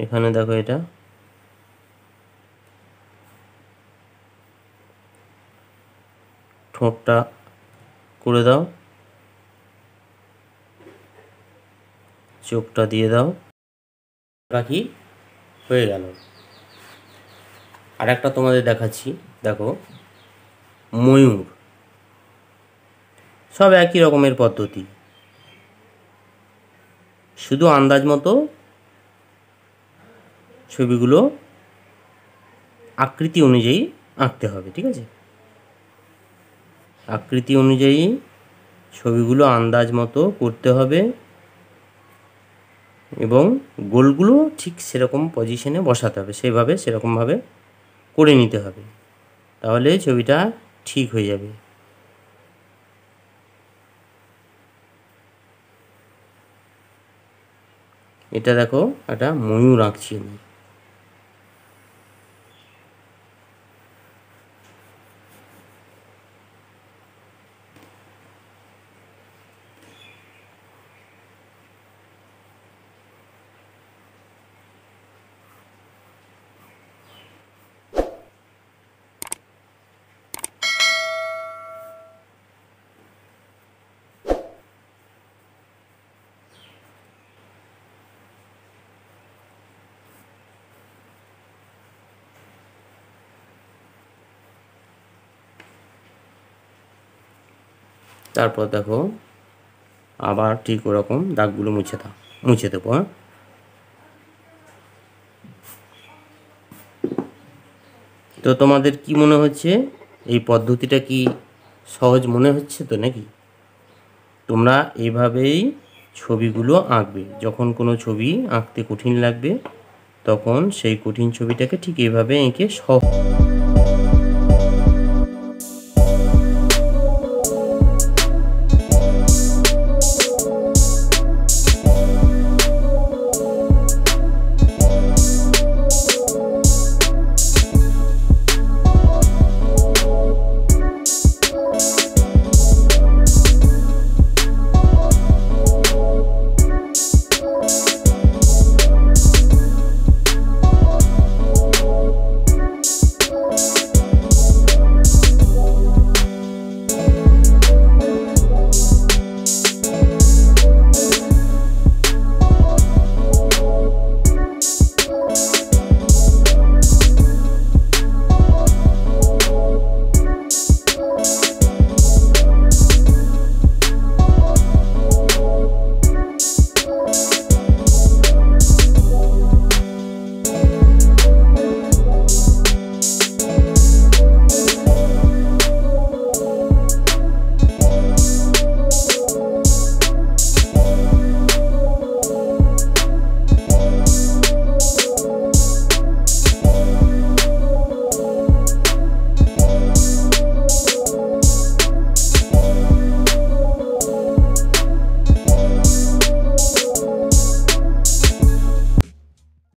এখানে দেখো এটা ঠোঁটটা করে দাও, চোখটা দিয়ে দাও, পাখি হয়ে গেল। আর একটা তোমাদের দেখাচ্ছি, দেখো ময়ূর। সব একই রকমের পদ্ধতি, শুধু আন্দাজ মতো ছবিগুলো আকৃতি অনুযায়ী আঁকতে হবে, ঠিক আছে? আকৃতি অনুযায়ী ছবিগুলো আন্দাজ মতো করতে হবে এবং গোলগুলো ঠিক সেরকম পজিশনে বসাতে হবে, সেইভাবে সেরকমভাবে করে নিতে হবে, তাহলে ছবিটা ঠিক হয়ে যাবে। এটা দেখো একটা ময়ূর আঁকছি আমি। তারপর দেখো আবার ঠিক ওরকম দাগগুলো মুছে দেবো। হ্যাঁ, তো তোমাদের কি মনে হচ্ছে, এই পদ্ধতিটা কি সহজ মনে হচ্ছে তো নাকি? তোমরা এইভাবেই ছবিগুলো আঁকবে। যখন কোনো ছবি আঁকতে কঠিন লাগবে তখন সেই কঠিন ছবিটাকে ঠিক এইভাবে এঁকে